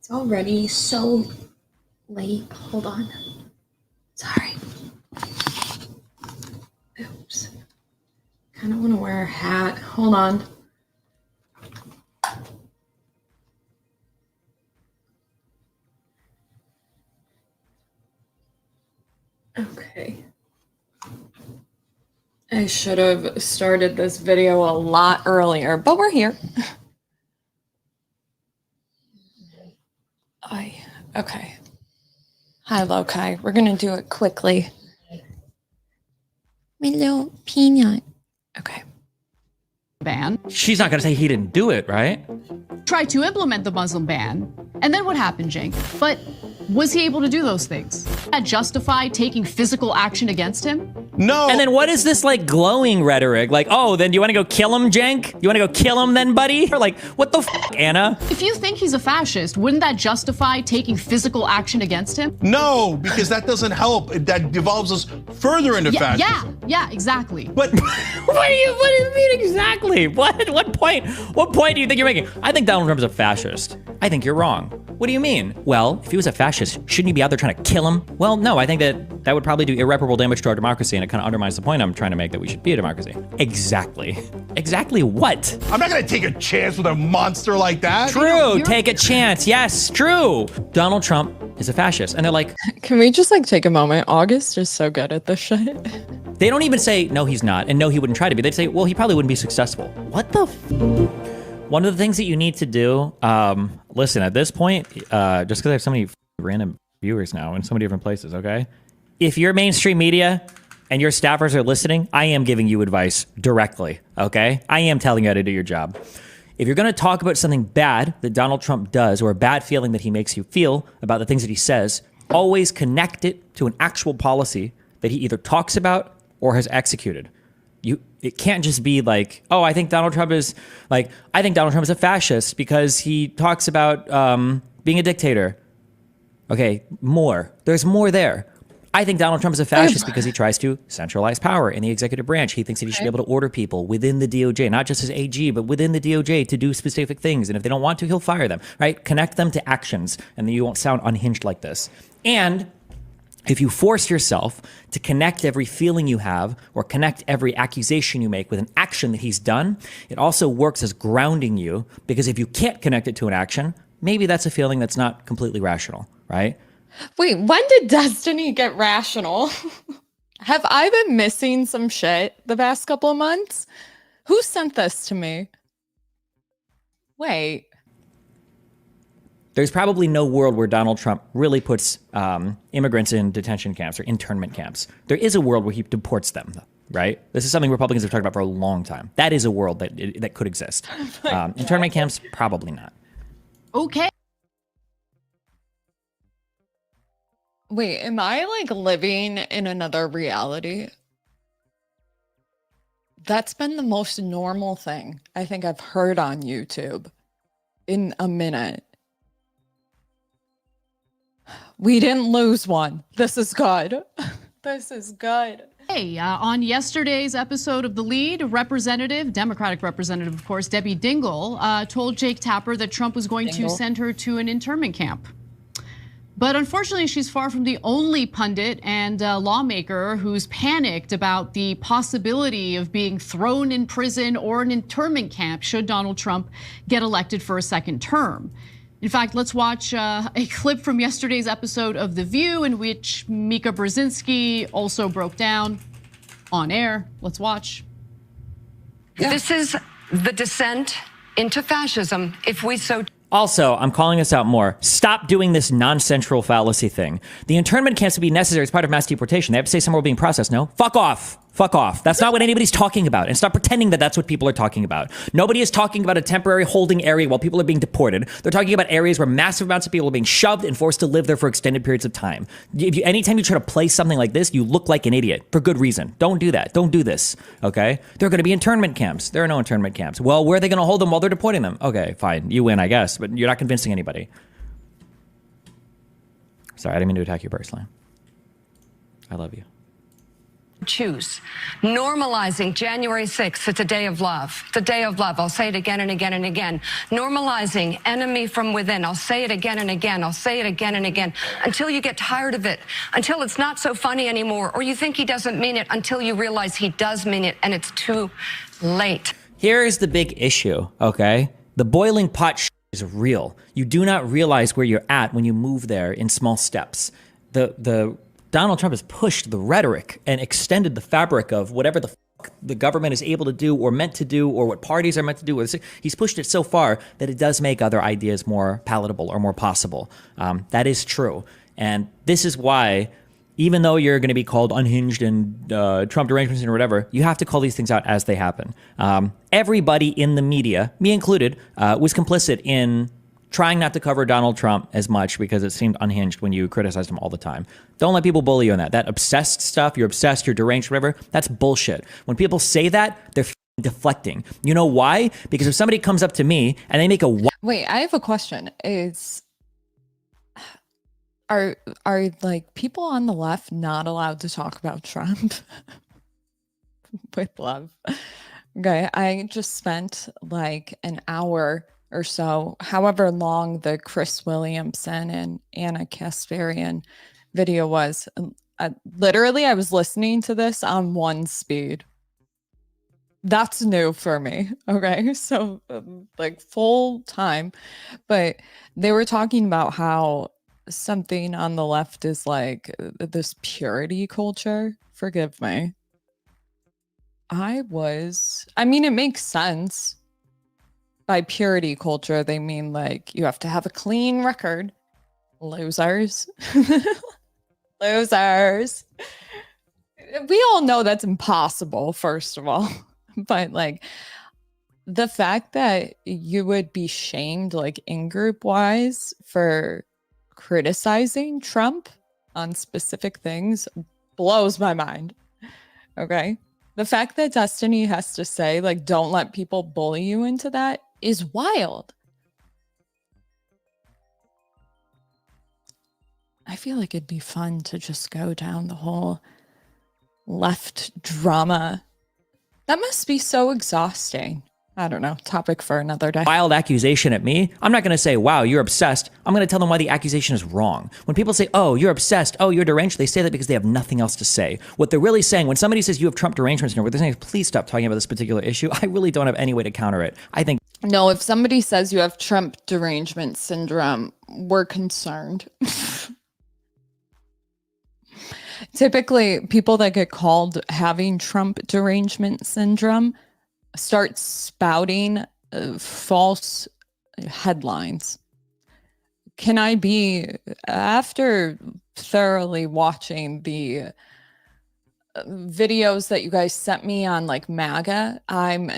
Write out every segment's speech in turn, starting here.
It's already so late. Hold on. Sorry. Oops. Kind of want to wear a hat. Hold on. Okay. I should have started this video a lot earlier, but we're here. Okay. Hi, Lokai. We're gonna do it quickly. My little peanut. Okay. Ban. She's not going to say he didn't do it, right? Try to implement the Muslim ban. And then what happened, Cenk? But was he able to do those things? That justify taking physical action against him? No. And then what is this like glowing rhetoric? Like, oh, then do you want to go kill him, Cenk? You want to go kill him then, buddy? Or like, what the f, Anna? If you think he's a fascist, wouldn't that justify taking physical action against him? No, because that doesn't help. That devolves us further into fascism. Yeah, exactly. But What do you mean exactly? What point do you think you're making? I think Donald Trump's a fascist. I think you're wrong. What do you mean? Well, if he was a fascist, shouldn't he be out there trying to kill him? Well, no, I think that would probably do irreparable damage to our democracy, and it kind of undermines the point I'm trying to make that we should be a democracy. Exactly. Exactly what? I'm not gonna take a chance with a monster like that. True, take a chance. Yes, true. Donald Trump is a fascist. And they're like, Can we just like take a moment? August is so good at this shit. they don't even say, no, he's not, and no, he wouldn't try to be. They'd say, well, he probably wouldn't be successful. What the f? One of the things that you need to do, listen, at this point, just because I have so many random viewers now in so many different places, okay? If you're mainstream media and your staffers are listening, I am giving you advice directly, okay? I am telling you how to do your job. If you're going to talk about something bad that Donald Trump does or a bad feeling that he makes you feel about the things that he says, always connect it to an actual policy that he either talks about or has executed. It can't just be like, oh, I think Donald Trump is a fascist because he talks about being a dictator. Okay, there's more there. I think Donald Trump is a fascist because he tries to centralize power in the executive branch. He thinks that he should be able to order people within the DOJ, not just as AG, but within the DOJ to do specific things. And if they don't want to, he'll fire them, right? Connect them to actions, and then you won't sound unhinged like this. And if you force yourself to connect every feeling you have or connect every accusation you make with an action that he's done, it also works as grounding you, because if you can't connect it to an action, maybe that's a feeling that's not completely rational, right? Wait, when did Destiny get rational? Have I been missing some shit the past couple of months? Who sent this to me? Wait. There's probably no world where Donald Trump really puts immigrants in detention camps or internment camps. There is a world where he deports them, right? This is something Republicans have talked about for a long time. That is a world that could exist. Internment camps, probably not. Okay. Wait, am I like living in another reality? That's been the most normal thing I think I've heard on YouTube in a minute. We didn't lose one. This is good. This is good. Hey, on yesterday's episode of The Lead, Democratic Representative, of course, Debbie Dingell, told Jake Tapper that Trump was going to send her to an internment camp. But unfortunately, she's far from the only pundit and lawmaker who's panicked about the possibility of being thrown in prison or an internment camp should Donald Trump get elected for a second term. In fact, let's watch a clip from yesterday's episode of The View in which Mika Brzezinski also broke down on air. Let's watch. This is the descent into fascism, if we so. Also, I'm calling this out more. Stop doing this non-central fallacy thing. The internment camps would be necessary as part of mass deportation. They have to say somewhere being processed. No? Fuck off. Fuck off. That's not what anybody's talking about. And stop pretending that that's what people are talking about. Nobody is talking about a temporary holding area while people are being deported. They're talking about areas where massive amounts of people are being shoved and forced to live there for extended periods of time. Anytime you try to play something like this, you look like an idiot for good reason. Don't do that. Don't do this. Okay? There are going to be internment camps. There are no internment camps. Well, where are they going to hold them while they're deporting them? Okay, fine. You win, I guess, but you're not convincing anybody. Sorry, I didn't mean to attack you personally. I love you. choose. Normalizing January 6th, it's a day of love. It's a day of love. I'll say it again and again and again. Normalizing enemy from within. I'll say it again and again. I'll say it again and again until you get tired of it, until it's not so funny anymore, or you think he doesn't mean it, until you realize he does mean it and it's too late. Here is the big issue, okay? The boiling pot is real. You do not realize where you're at when you move there in small steps. The Donald Trump has pushed the rhetoric and extended the fabric of whatever the fuck the government is able to do or meant to do or what parties are meant to do. He's pushed it so far that it does make other ideas more palatable or more possible. That is true. And this is why, even though you're going to be called unhinged and Trump derangements or whatever, you have to call these things out as they happen. Everybody in the media, me included, was complicit in trying not to cover Donald Trump as much because it seemed unhinged when you criticized him all the time. Don't let people bully you on that. That obsessed stuff, you're obsessed, you're deranged, whatever, that's bullshit. When people say that, they're deflecting. You know why? Because if somebody comes up to me and they make a... Wait, I have a question. Are like people on the left not allowed to talk about Trump? With love. Okay, I just spent like an hour or so, however long the Chris Williamson and Anna Kasparian video was. Literally, I was listening to this on one speed. That's new for me. Okay, so like full time. But they were talking about how something on the left is like this purity culture. Forgive me. I mean, it makes sense. By purity culture, they mean like you have to have a clean record. Losers. Losers. We all know that's impossible, first of all. But like the fact that you would be shamed like in-group wise for criticizing Trump on specific things blows my mind. Okay? The fact that Destiny has to say, like, don't let people bully you into that is wild. I feel like it'd be fun to just go down the whole left drama. That must be so exhausting. I don't know. Topic for another day. Wild accusation at me. I'm not going to say, wow, you're obsessed. I'm going to tell them why the accusation is wrong. When people say, oh, you're obsessed, oh, you're deranged, they say that because they have nothing else to say. What they're really saying, when somebody says you have Trump derangements, what they're saying is, please stop talking about this particular issue. I really don't have any way to counter it. I think. No, if somebody says you have Trump derangement syndrome, we're concerned. Typically, people that get called having Trump derangement syndrome start spouting false headlines. Can I be, after thoroughly watching the videos that you guys sent me on like MAGA, I'm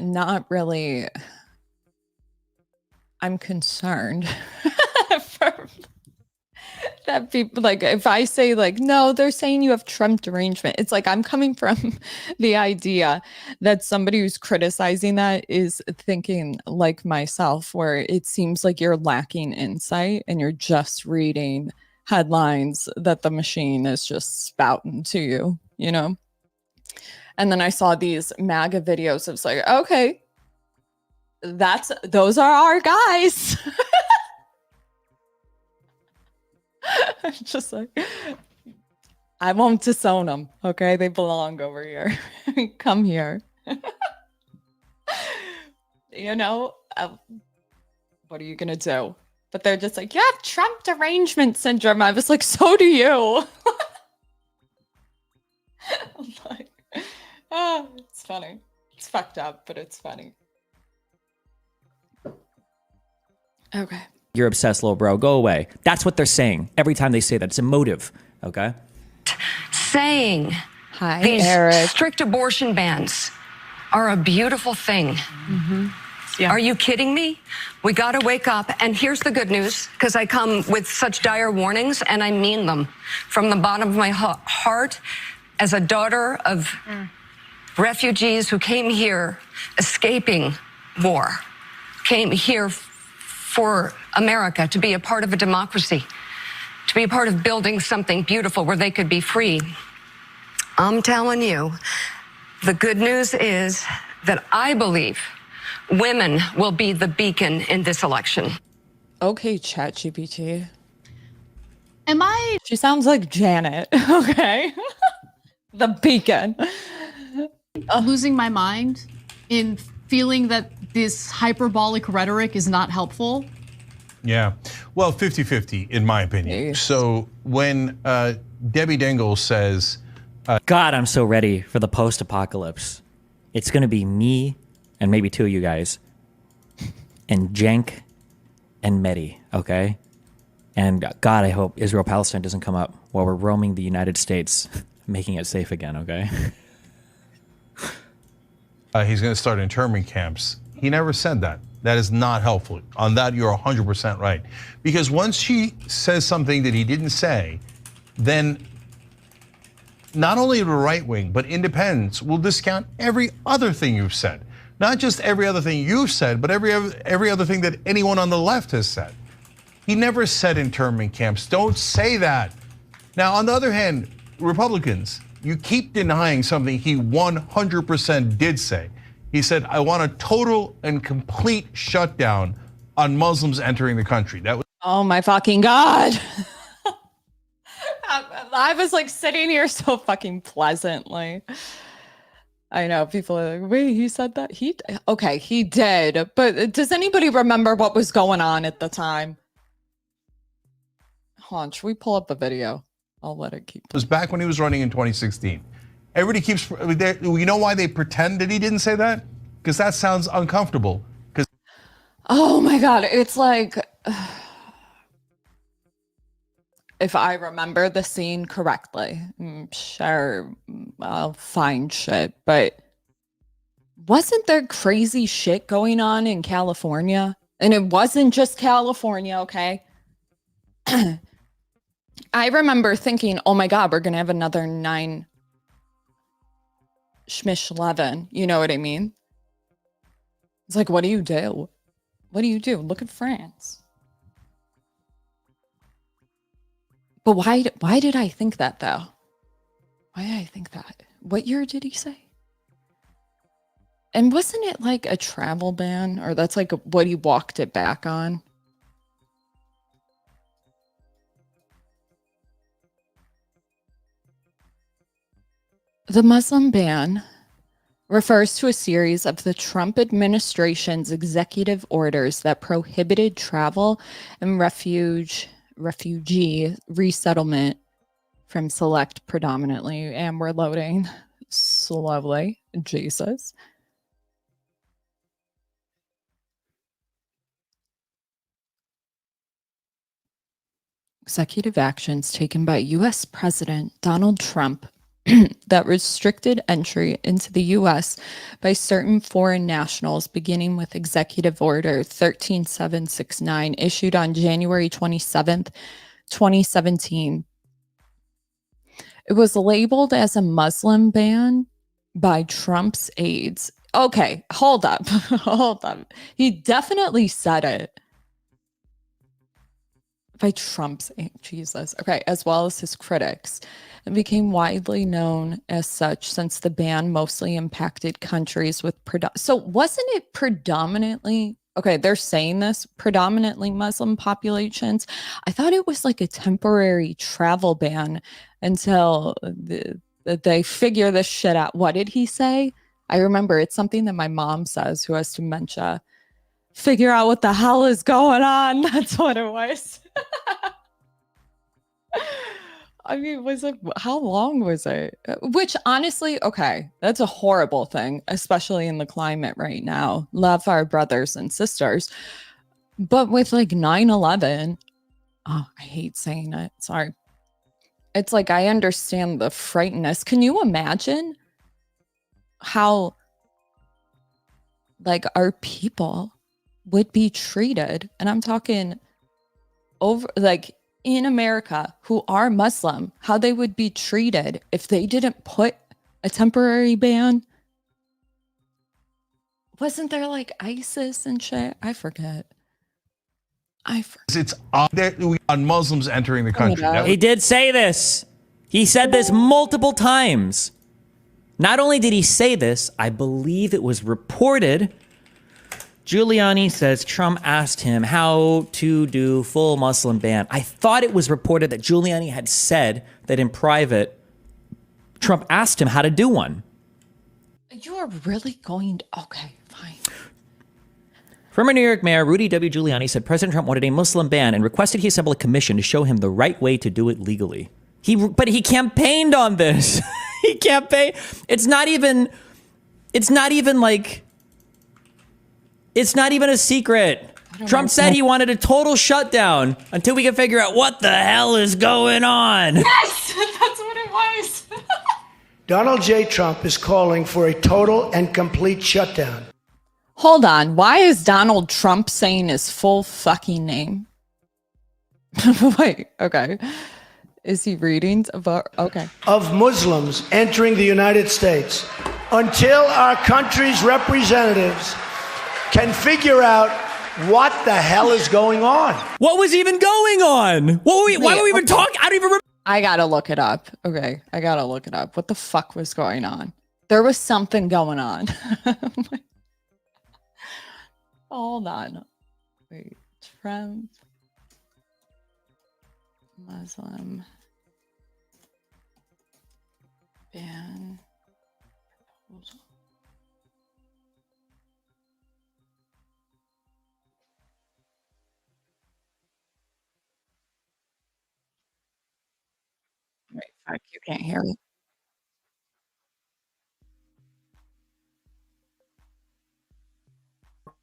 concerned for that people, like if I say like, no, they're saying you have Trump derangement. It's like I'm coming from the idea that somebody who's criticizing that is thinking like myself, where it seems like you're lacking insight and you're just reading headlines that the machine is just spouting to you, you know? And then I saw these MAGA videos. It was like, okay, those are our guys. I'm just like, I won't disown them. Okay, they belong over here. Come here. You know, what are you gonna do? But they're just like, you have Trump derangement syndrome. I was like, so do you. I'm like, oh, it's funny. It's fucked up, but it's funny. Okay. You're obsessed, little bro. Go away. That's what they're saying every time they say that. It's emotive. Okay. Saying Hi, these Eric. strict abortion bans are a beautiful thing. Mm-hmm. Yeah. Are you kidding me? We got to wake up. And here's the good news, because I come with such dire warnings, and I mean them from the bottom of my heart as a daughter of refugees who came here escaping war, came here for America, to be a part of a democracy, to be a part of building something beautiful where they could be free. I'm telling you, the good news is that I believe women will be the beacon in this election. Okay, ChatGPT. She sounds like Janet. Okay. The beacon. Losing my mind in feeling that this hyperbolic rhetoric is not helpful? Yeah. Well, 50-50 in my opinion. So when Debbie Dingle says, God, I'm so ready for the post-apocalypse. It's going to be me and maybe two of you guys and Cenk and Mehdi, okay? And God, I hope Israel-Palestine doesn't come up while we're roaming the United States, making it safe again, okay? He's going to start internment camps. He never said that. That is not helpful. On that, you're 100% right. Because once she says something that he didn't say, then not only the right wing, but independents will discount every other thing you've said. Not just every other thing you've said, but every other thing that anyone on the left has said. He never said internment camps. Don't say that. Now, on the other hand, Republicans, you keep denying something he 100% did say. He said, I want a total and complete shutdown on Muslims entering the country. That was Oh my fucking God. I was like sitting here so fucking pleasantly. I know people are like, wait, he said that? Okay, he did. But does anybody remember what was going on at the time? Hold on, should we pull up the video? I'll let it keep. It was back when he was running in 2016. Everybody keeps, you know why they pretend that he didn't say that? Because that sounds uncomfortable. Oh my God, it's like, if I remember the scene correctly, sure, I'll find shit, but wasn't there crazy shit going on in California? And it wasn't just California, okay? I remember thinking, oh my God, we're going to have another 9/11. You know what I mean? It's like, what do you do? What do you do? Look at France. But why did I think that, though? Why did I think that? What year did he say? And wasn't it like a travel ban? Or that's like what he walked it back on? The Muslim ban refers to a series of the Trump administration's executive orders that prohibited travel and refugee resettlement from select predominantly, and we're loading slowly, Jesus. Executive actions taken by U.S. President Donald Trump that restricted entry into the U.S. by certain foreign nationals, beginning with Executive Order 13769, issued on January 27th, 2017. It was labeled as a Muslim ban by Trump's aides. Okay, hold up. Hold up. He definitely said it. By Trump's aides, Jesus. Okay, as well as his critics. It became widely known as such since the ban mostly impacted countries with so wasn't it predominantly, okay, they're saying this, predominantly Muslim populations. I thought it was like a temporary travel ban until they figure this shit out. What did he say? I remember it's something that my mom says, who has dementia. Figure out what the hell is going on. That's what it was. I mean, was it, how long was it? Which honestly, okay, that's a horrible thing, especially in the climate right now. Love our brothers and sisters. But with like 9/11, oh, I hate saying it. Sorry. It's like, I understand the frightenedness. Can you imagine how like our people would be treated? And I'm talking over like in America who are Muslim, how they would be treated if they didn't put a temporary ban. Wasn't there like ISIS and shit? I forget. It's on Muslims entering the country. He did say this. He said this multiple times. Not only did he say this, I believe it was reported. Giuliani says Trump asked him how to do full Muslim ban. I thought it was reported that Giuliani had said that in private, Trump asked him how to do one. You are really going to, okay, fine. Former New York Mayor Rudy W. Giuliani said President Trump wanted a Muslim ban and requested he assemble a commission to show him the right way to do it legally. But he campaigned on this. He campaigned. It's not even a secret. Trump said he wanted a total shutdown until we can figure out what the hell is going on. Yes, that's what it was. Donald J. Trump is calling for a total and complete shutdown. Hold on. Why is Donald Trump saying his full fucking name? Wait, okay. Is he reading about, okay. Of Muslims entering the United States until our country's representatives can figure out what the hell is going on. What was even going on? Why were we even talking? I don't even remember. I gotta look it up. Okay, I gotta look it up. What the fuck was going on? There was something going on. Hold on. Wait, Trump, Muslim ban proposal. Wait, fuck, you can't hear me.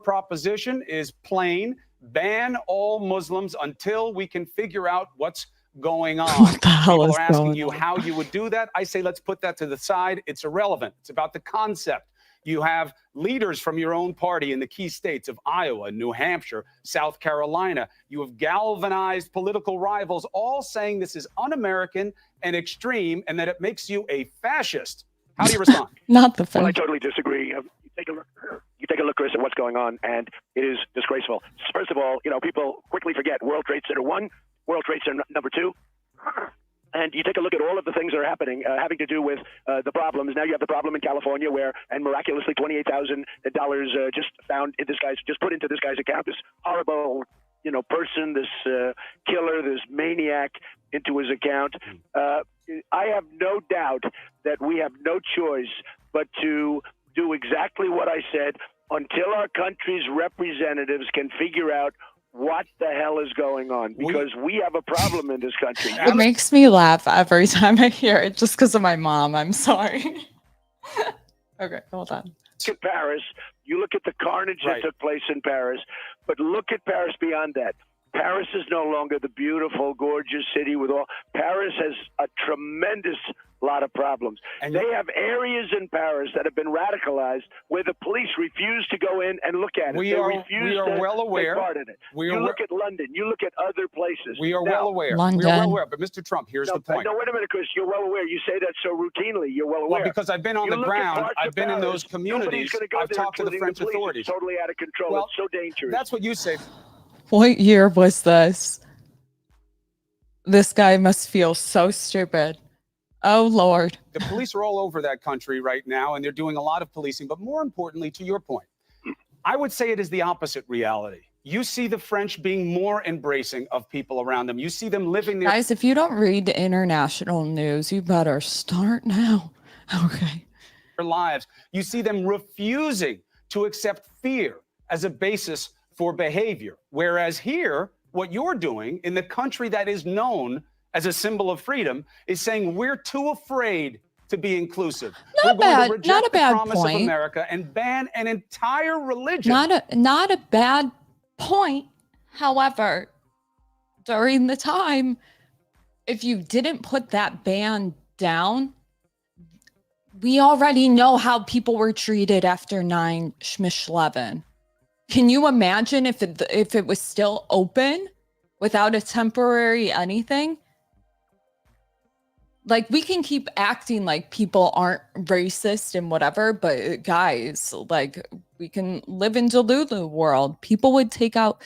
Proposition is plain: ban all Muslims until we can figure out what's going on. What the hell People is are asking going you on? how you would do that. I say let's put that to the side. It's irrelevant. It's about the concept. You have leaders from your own party in the key states of Iowa, New Hampshire, South Carolina. You have galvanized political rivals all saying this is un-American and extreme and that it makes you a fascist. How do you respond? Not the Well, I film. totally disagree. You take a look, Chris, at what's going on, and it is disgraceful. First of all, people quickly forget World Trade Center 1, World Trade Center number 2. And you take a look at all of the things that are happening, having to do with the problems. Now you have the problem in California where, and miraculously, $28,000 just found in this guy's, just put into this guy's account. This horrible, person, this killer, this maniac into his account. I have no doubt that we have no choice but to do exactly what I said until our country's representatives can figure out what the hell is going on, because we have a problem in this country. It makes me laugh every time I hear it just because of my mom. I'm sorry. Okay, hold on. Look at Paris. You look at the carnage that took place in Paris, but look at Paris beyond that. Paris is no longer the beautiful, gorgeous city with all. Paris has a tremendous lot of problems. And they have areas in Paris that have been radicalized where the police refuse to go in and look at it. We are well aware. Take part in it. You look at London. You look at other places. We are well aware. London. We are well aware. But Mr. Trump, here's the point. No, wait a minute, Chris. You're well aware. You say that so routinely. You're well aware. Well, because I've been on the ground. I've been in those communities. I've talked to the French authorities. It's totally out of control. Well, it's so dangerous. That's what you say. What year was this? This guy must feel so stupid. Oh, Lord. The police are all over that country right now, and they're doing a lot of policing. But more importantly, to your point, I would say it is the opposite reality. You see the French being more embracing of people around them. You see them living their Guys, if you don't read the international news, you better start now. Okay. lives. You see them refusing to accept fear as a basis for behavior. Whereas here, what you're doing in the country that is known as a symbol of freedom is saying we're too afraid to be inclusive. Not bad. Not a bad the promise point. of America and ban an entire religion. Not a bad point. However, during the time, if you didn't put that ban down, we already know how people were treated after 9/11. Can you imagine if it was still open without a temporary anything? Like, we can keep acting like people aren't racist and whatever, but guys, like, we can live in Delulu world. People would take out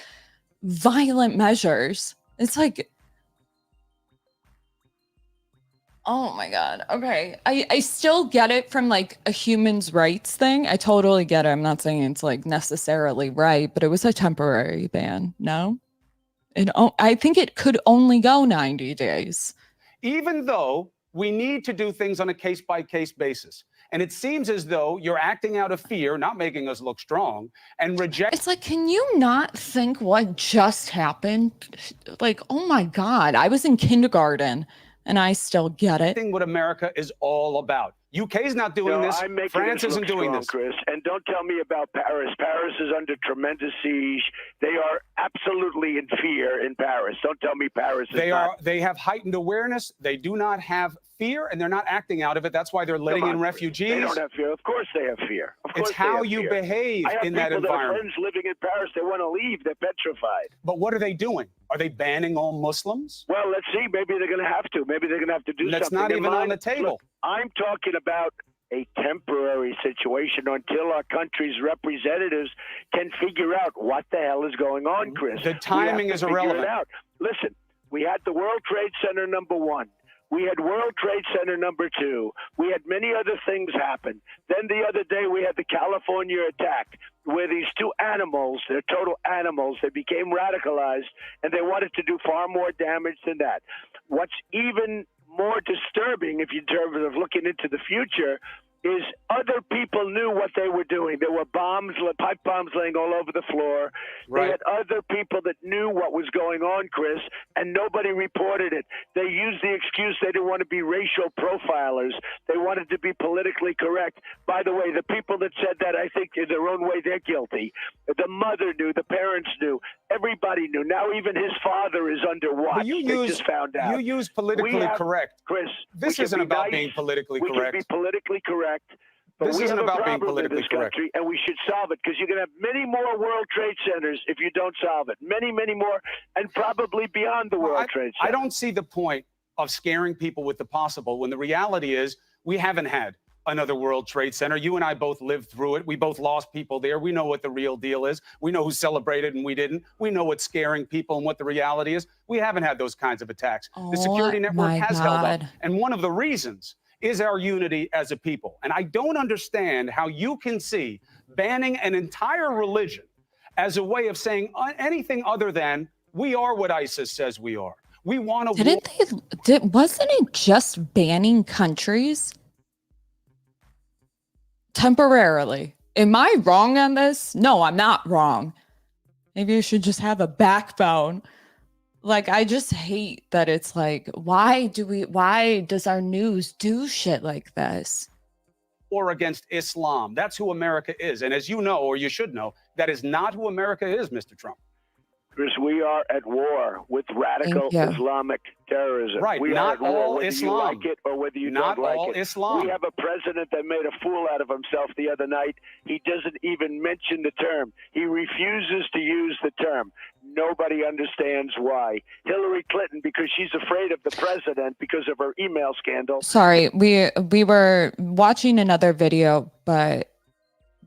violent measures. It's like, Oh my God. Okay. I still get it from like a human's rights thing. I totally get it. I'm not saying it's like necessarily right, but it was a temporary ban. No? I think it could only go 90 days. Even though we need to do things on a case-by-case basis. And it seems as though you're acting out of fear, not making us look strong, and reject. It's like, can you not think what just happened? Like, oh my God, I was in kindergarten and I still get it. What America is all about. UK's not doing this. France isn't doing this. Chris, and don't tell me about Paris. Paris is under tremendous siege. They are absolutely in fear in Paris. Don't tell me Paris is not. They have heightened awareness. They do not have fear, and they're not acting out of it. That's why they're letting in refugees. They don't have fear. Of course they have fear. Of course it's how you behave in that environment. I have people that are friends living in Paris. They want to leave. They're petrified. But what are they doing? Are they banning all Muslims? Well, let's see. Maybe they're going to have to. Maybe they're going to have to do something. That's not even on the table. Look, I'm talking about a temporary situation until our country's representatives can figure out what the hell is going on, Chris. The timing is irrelevant. Listen, we had the World Trade Center #1. We had World Trade Center #2. We had many other things happen. Then the other day we had the California attack where these two animals, they're total animals, they became radicalized and they wanted to do far more damage than that. What's even more disturbing, if you in terms of looking into the future, is other people knew what they were doing. There were bombs, pipe bombs laying all over the floor. Right. They had other people that knew what was going on, Chris, and nobody reported it. They used the excuse they didn't want to be racial profilers. They wanted to be politically correct. By the way, the people that said that, I think in their own way, they're guilty. The mother knew, the parents knew, everybody knew. Now even his father is under watch. You just found out. You use politically correct. Chris, this isn't about being politically correct. We can be politically correct. But this isn't about being politically correct. Country, and we should solve it because you're going to have many more World Trade Centers if you don't solve it. Many, many more, and probably beyond the World Trade Center. I don't see the point of scaring people with the possible when the reality is we haven't had another World Trade Center. You and I both lived through it. We both lost people there. We know what the real deal is. We know who celebrated and we didn't. We know what's scaring people and what the reality is. We haven't had those kinds of attacks. The security network has held up. And one of the reasons is our unity as a people. And I don't understand how you can see banning an entire religion as a way of saying anything other than we are what ISIS says we are. We want to. Wasn't it just banning countries? Temporarily. Am I wrong on this? No, I'm not wrong. Maybe you should just have a backbone. Like, I just hate that it's like, why does our news do shit like this? Or against Islam. That's who America is. And as you know, or you should know, that is not who America is, Mr. Trump. Chris, we are at war with radical Islamic terrorism. Right, we not are at war, all whether Islam. You like it or whether you not don't like all it. Islam. We have a president that made a fool out of himself the other night. He doesn't even mention the term. He refuses to use the term. Nobody understands why. Hillary Clinton, because she's afraid of the president because of her email scandal. Sorry, we were watching another video, but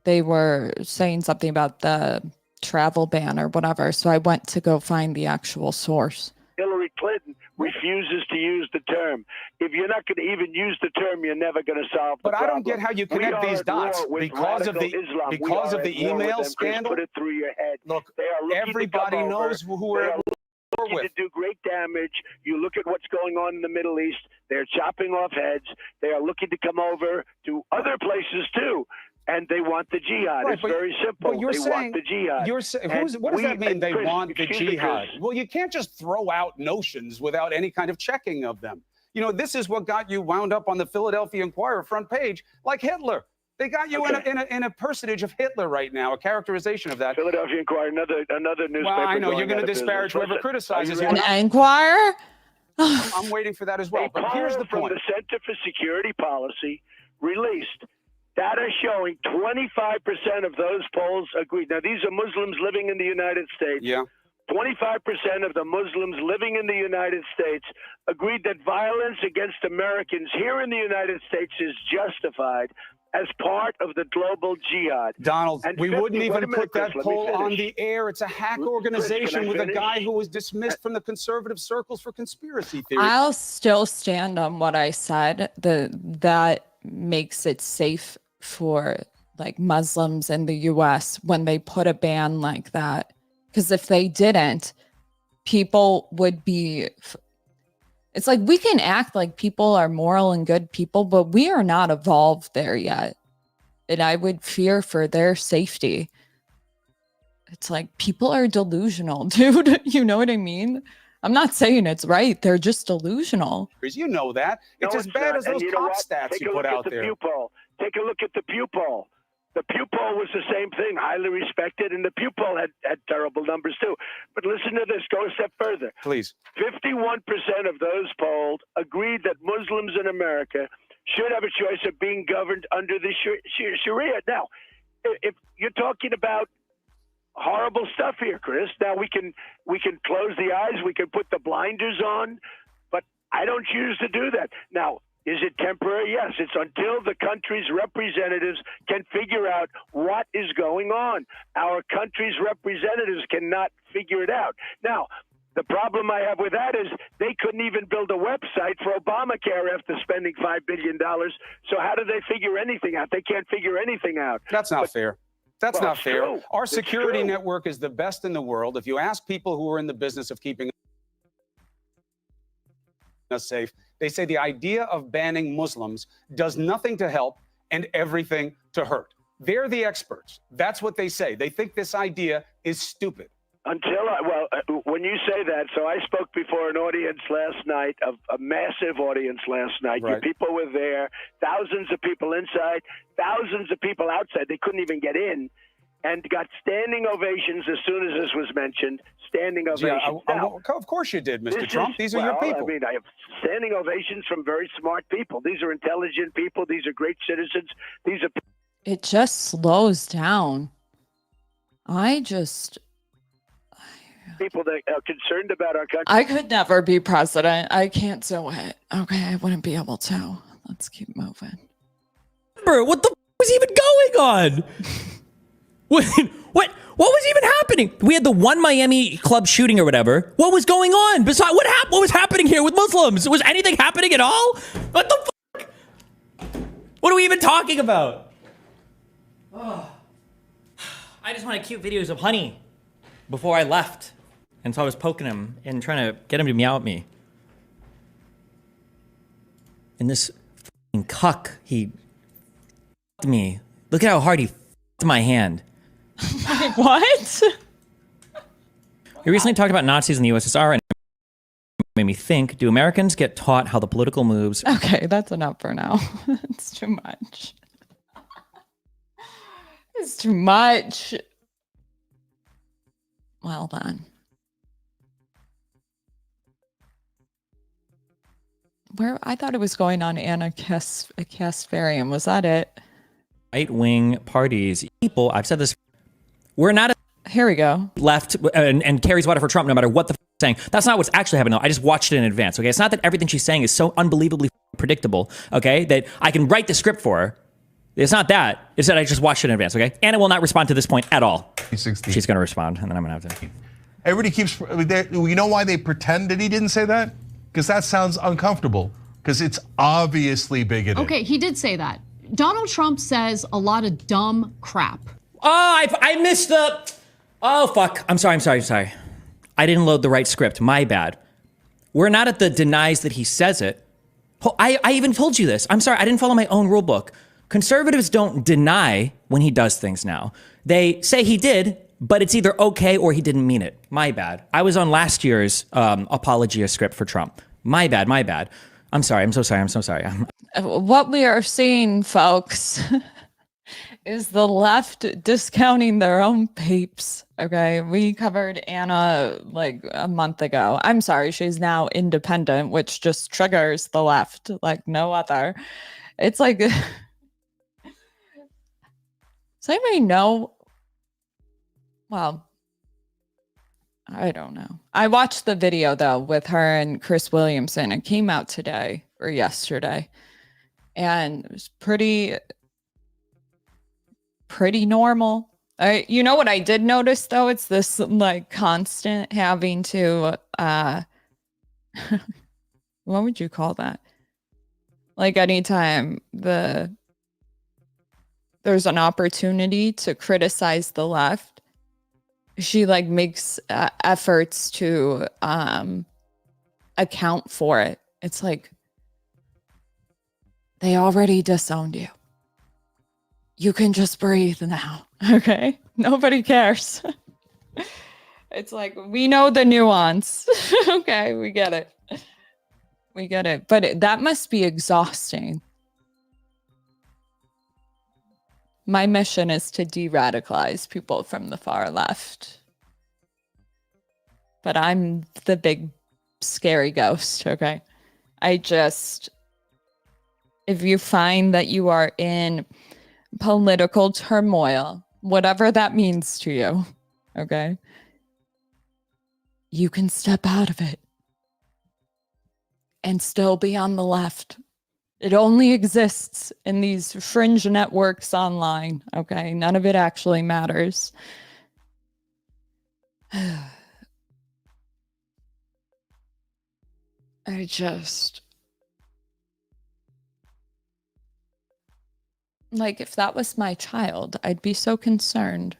they were saying something about the travel ban or whatever, so I went to go find the actual source. Hillary Clinton refuses to use the term. If you're not going to even use the term, you're never going to solve the problem. But I don't get how you connect these dots because of the email scandal. Put it through your head. Look, everybody knows who we're looking to do great damage. You look at what's going on in the Middle East. They're chopping off heads. They are looking to come over to other places too. And they want the jihad. Right, it's very simple. You're they saying, want the jihad. What does that mean, they want the jihad? Well, you can't just throw out notions without any kind of checking of them. You know, this is what got you wound up on the Philadelphia Inquirer front page, like Hitler. They got you in a personage of Hitler right now, a characterization of that. Philadelphia Inquirer, another newspaper. Well, I know you're going to disparage whoever criticizes you. An Inquirer? I'm waiting for that as well. But here's the point. From the Center for Security Policy released data showing 25% of those polls agreed. Now, these are Muslims living in the United States. Yeah. 25% of the Muslims living in the United States agreed that violence against Americans here in the United States is justified. as part of the global jihad. Donald, And we 50 wouldn't wait a even minute, put that Chris, let me poll on finish. the air. It's a hack Chris, organization can I with a finish? guy who was dismissed from the conservative circles for conspiracy theory. I'll still stand on what I said. That makes it safe for like Muslims in the US when they put a ban like that. Because if they didn't, people would be. It's like we can act like people are moral and good people, but we are not evolved there yet. And I would fear for their safety. It's like people are delusional, dude. You know what I mean? I'm not saying it's right. They're just delusional. You know that. It's as bad as those top stats you put out there. Pew poll. Take a look at the Pew poll. The Pew poll was the same thing, highly respected, and the Pew poll had terrible numbers too. But listen to this, go a step further. Please. 51% of those polled agreed that Muslims in America should have a choice of being governed under the Sharia. Now, if you're talking about horrible stuff here, Chris, now we can close the eyes, we can put the blinders on, but I don't choose to do that. Now, is it temporary? Yes. It's until the country's representatives can figure out what is going on. Our country's representatives cannot figure it out. Now, the problem I have with that is they couldn't even build a website for Obamacare after spending $5 billion. So how do they figure anything out? They can't figure anything out. That's not fair. That's Well, not it's fair. true. Our It's security true. network is the best in the world. If you ask people who are in the business of keeping us safe, they say the idea of banning Muslims does nothing to help and everything to hurt. They're the experts. That's what they say. They think this idea is stupid. When you say that, so I spoke before an audience last night, a massive audience last night. Right. Your people were there, thousands of people inside, thousands of people outside. They couldn't even get in, and got standing ovations as soon as this was mentioned. Standing ovations. Now, Of course you did, Mr. this Trump. is- These are your well, people. I mean, I have standing ovations from very smart people. These are intelligent people. These are great citizens. These are It just slows down. people that are concerned about our country. I could never be president. I can't do it. Okay, I wouldn't be able to. Let's keep moving. What the was even going on? What was even happening? We had the one Miami club shooting or whatever. What was going on? Besides, what was happening here with Muslims? Was anything happening at all? What the fuck? What are we even talking about? Oh. I just wanted cute videos of Honey before I left. And so I was poking him and trying to get him to meow at me. And this fucking cuck, he f***ed me. Look at how hard he f***ed my hand. What? He recently talked about Nazis in the USSR and it made me think, do Americans get taught how the political moves... Okay, that's enough for now. It's too much. It's too much. Well then. I thought it was going on Anna Kasparian. Was that it? Right-wing parties, people, I've said this, we're not Here we go. left and carries water for Trump no matter what the saying. That's not what's actually happening though. I just watched it in advance, okay? It's not that everything she's saying is so unbelievably predictable, okay? That I can write the script for her. It's not that. It's that I just watched it in advance, okay? Anna will not respond to this point at all. 16. She's going to respond, and then I'm going to have to... Everybody keeps. You know why they pretend that he didn't say that? Because that sounds uncomfortable. Because it's obviously bigoted. Okay, he did say that. Donald Trump says a lot of dumb crap. Oh, I missed the... Oh, fuck. I'm sorry. I didn't load the right script. My bad. We're not at the denies that he says it. I even told you this. I'm sorry. I didn't follow my own rule book. Conservatives don't deny when he does things now. They say he did, but it's either okay or he didn't mean it. My bad. I was on last year's apologia script for Trump. My bad. I'm sorry. I'm so sorry. What we are seeing, folks, is the left discounting their own papes. Okay, we covered Anna like a month ago. I'm sorry, she's now independent, which just triggers the left like no other. It's like, does anybody know? Well, I don't know. I watched the video though with her and Chris Williamson. It came out today or yesterday, and it was pretty pretty normal. You know what I did notice though? It's this like constant having to what would you call that? Like anytime there's an opportunity to criticize the left, she like makes efforts to account for it. It's like they already disowned you. You can just breathe now, okay? Nobody cares. It's like, we know the nuance. Okay, we get it. We get it. But that must be exhausting. My mission is to de-radicalize people from the far left. But I'm the big scary ghost, okay? If you find that you are in political turmoil, whatever that means to you, okay? You can step out of it and still be on the left. It only exists in these fringe networks online, okay? None of it actually matters. Like, if that was my child, I'd be so concerned.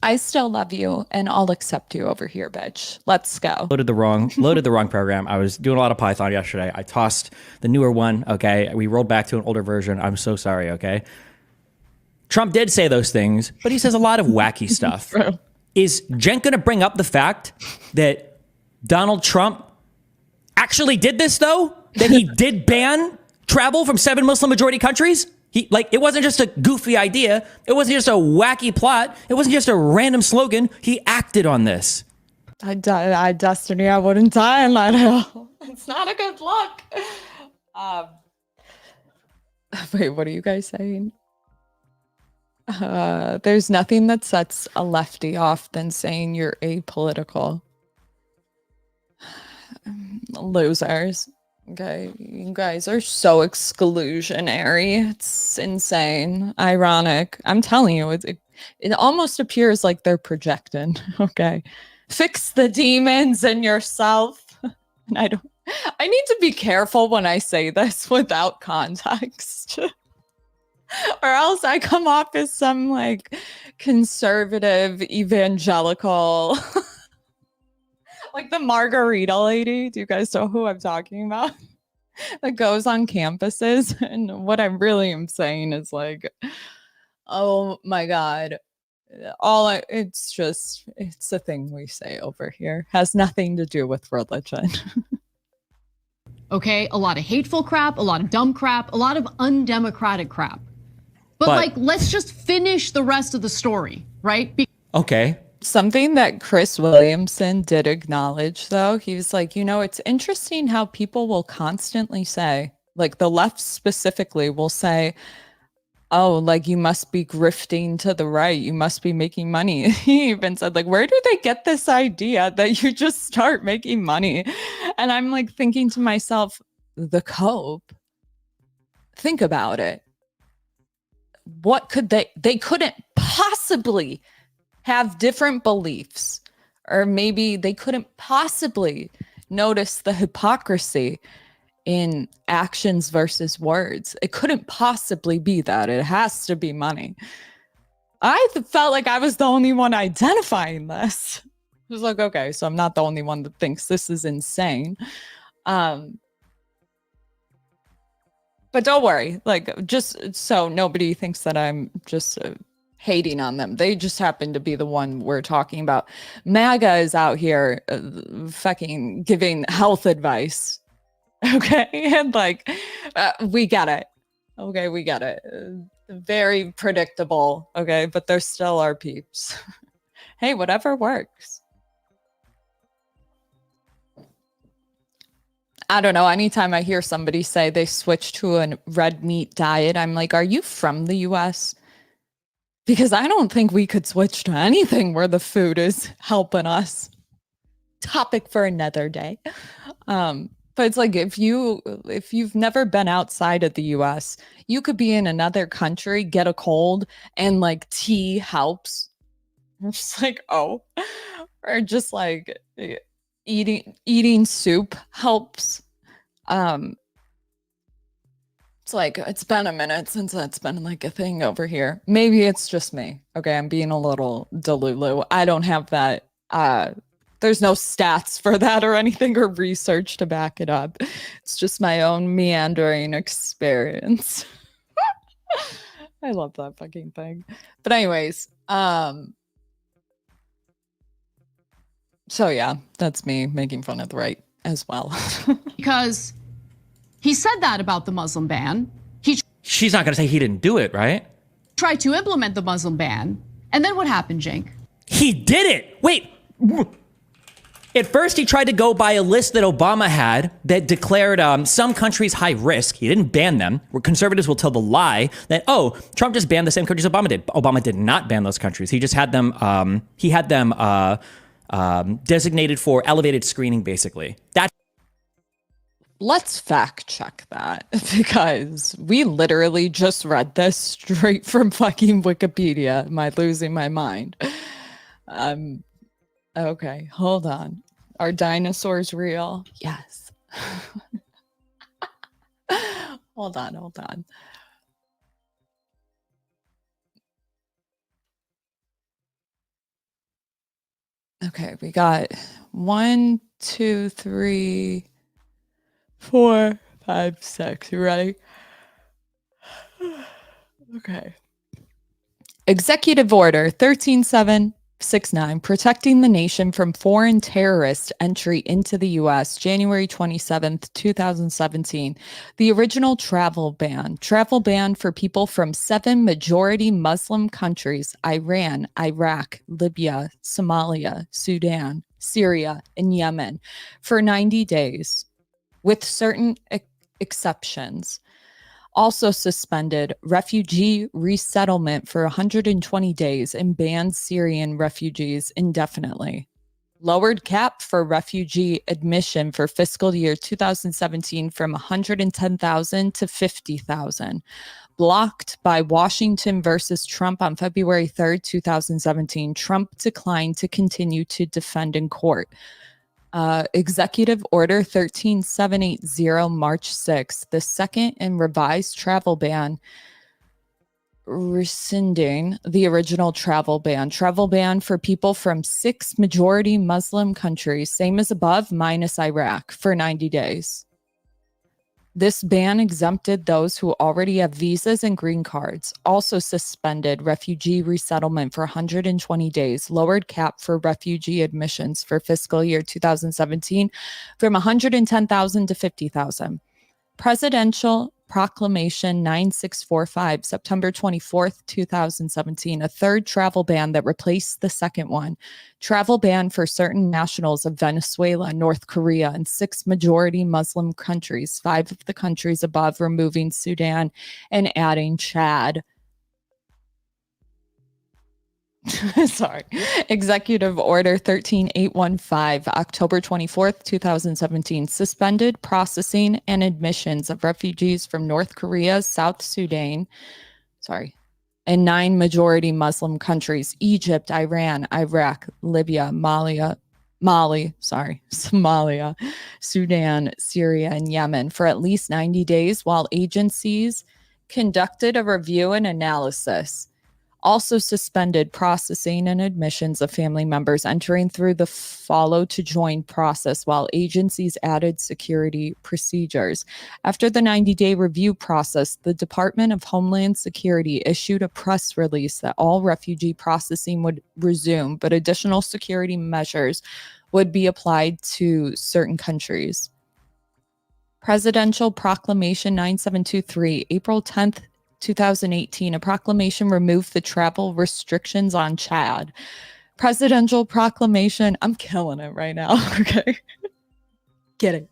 I still love you, and I'll accept you over here, bitch. Let's go. Loaded the wrong program. I was doing a lot of Python yesterday. I tossed the newer one. Okay, we rolled back to an older version. I'm so sorry. Okay, Trump did say those things, but he says a lot of wacky stuff. Is Cenk going to bring up the fact that Donald Trump actually did this, though? That he did ban travel from 7 Muslim majority countries? It wasn't just a goofy idea. It wasn't just a wacky plot. It wasn't just a random slogan. He acted on this. Destiny, I wouldn't die on that hill. It's not a good look. Wait, what are you guys saying? There's nothing that sets a lefty off than saying you're apolitical. Losers. Okay, you guys are so exclusionary. It's insane. Ironic. I'm telling you, it almost appears like they're projecting. Okay, fix the demons in yourself. And I need to be careful when I say this without context. Or else I come off as some like conservative evangelical like the margarita lady. Do you guys know who I'm talking about? That goes on campuses. And what I really am saying is like, oh my God. It's a thing we say over here. Has nothing to do with religion. Okay, a lot of hateful crap, a lot of dumb crap, a lot of undemocratic crap. But like, let's just finish the rest of the story, right? Okay. Something that Chris Williamson did acknowledge, though, he was like, it's interesting how people will constantly say, like the left specifically will say, oh, like you must be grifting to the right. You must be making money. He even said, like, where do they get this idea that you just start making money? And I'm like thinking to myself, the cope. Think about it. What could they couldn't possibly have different beliefs, or maybe they couldn't possibly notice the hypocrisy in actions versus words. It couldn't possibly be that. It has to be money. I felt like I was the only one identifying this. It was like, okay, so I'm not the only one that thinks this is insane. But don't worry, like, just so nobody thinks that I'm just hating on them. They just happen to be the one we're talking about. MAGA is out here fucking giving health advice. Okay. And like, we get it. Okay. We get it. Very predictable. Okay. But they're still our peeps. Hey, whatever works. I don't know. Anytime I hear somebody say they switched to a red meat diet, I'm like, are you from the US? Because I don't think we could switch to anything where the food is helping us. Topic for another day. But it's like if you've never been outside of the US, you could be in another country, get a cold, and like tea helps. I'm just like, oh. Or just like eating soup helps. It's like it's been a minute since that's been like a thing over here. Maybe it's just me. Okay, I'm being a little delulu. I don't have that there's no stats for that or anything or research to back it up. It's just my own meandering experience. I love that fucking thing. But anyways, so yeah, that's me making fun of the right as well. Because he said that about the Muslim ban. She's not going to say he didn't do it, right? Tried to implement the Muslim ban. And then what happened, Cenk? He did it. Wait. At first, he tried to go by a list that Obama had that declared some countries high risk. He didn't ban them. Conservatives will tell the lie that, oh, Trump just banned the same countries Obama did. Obama did not ban those countries. He just had them. He had them designated for elevated screening, basically. Let's fact check that, because we literally just read this straight from fucking Wikipedia. Am I losing my mind? Okay, hold on. Are dinosaurs real? Yes. Hold on. Okay, we got 1, 2, 3, 4, 5, 6. You ready? Okay. Executive Order 13769, protecting the nation from foreign terrorist entry into the U.S., January 27th, 2017. The original travel ban for people from 7 majority Muslim countries: Iran, Iraq, Libya, Somalia, Sudan, Syria, and Yemen, for 90 days. With certain exceptions. Also suspended refugee resettlement for 120 days and banned Syrian refugees indefinitely. Lowered cap for refugee admission for fiscal year 2017 from 110,000 to 50,000. Blocked by Washington versus Trump on February 3rd, 2017. Trump declined to continue to defend in court. Executive Order 13780, March 6th, the second and revised travel ban, rescinding the original travel ban for people from 6 majority Muslim countries, same as above, minus Iraq, for 90 days. This ban exempted those who already have visas and green cards. Also suspended refugee resettlement for 120 days. Lowered cap for refugee admissions for fiscal year 2017 from 110,000 to 50,000. Presidential Proclamation 9645, September 24th, 2017, a third travel ban that replaced the second one. Travel ban for certain nationals of Venezuela, North Korea, and 6 majority Muslim countries, 5 of the countries above, removing Sudan and adding Chad. Sorry. Executive Order 13815, October 24th, 2017, suspended processing and admissions of refugees from North Korea, South Sudan, and 9 majority Muslim countries: Egypt, Iran, Iraq, Libya, Somalia, Sudan, Syria, and Yemen for at least 90 days while agencies conducted a review and analysis. Also suspended processing and admissions of family members entering through the follow to join process while agencies added security procedures. After the 90-day review process, the Department of Homeland Security issued a press release that all refugee processing would resume, but additional security measures would be applied to certain countries. Presidential Proclamation 9723, April 10th, 2018, a proclamation removed the travel restrictions on Chad. Presidential Proclamation, I'm killing it right now, okay? Get it.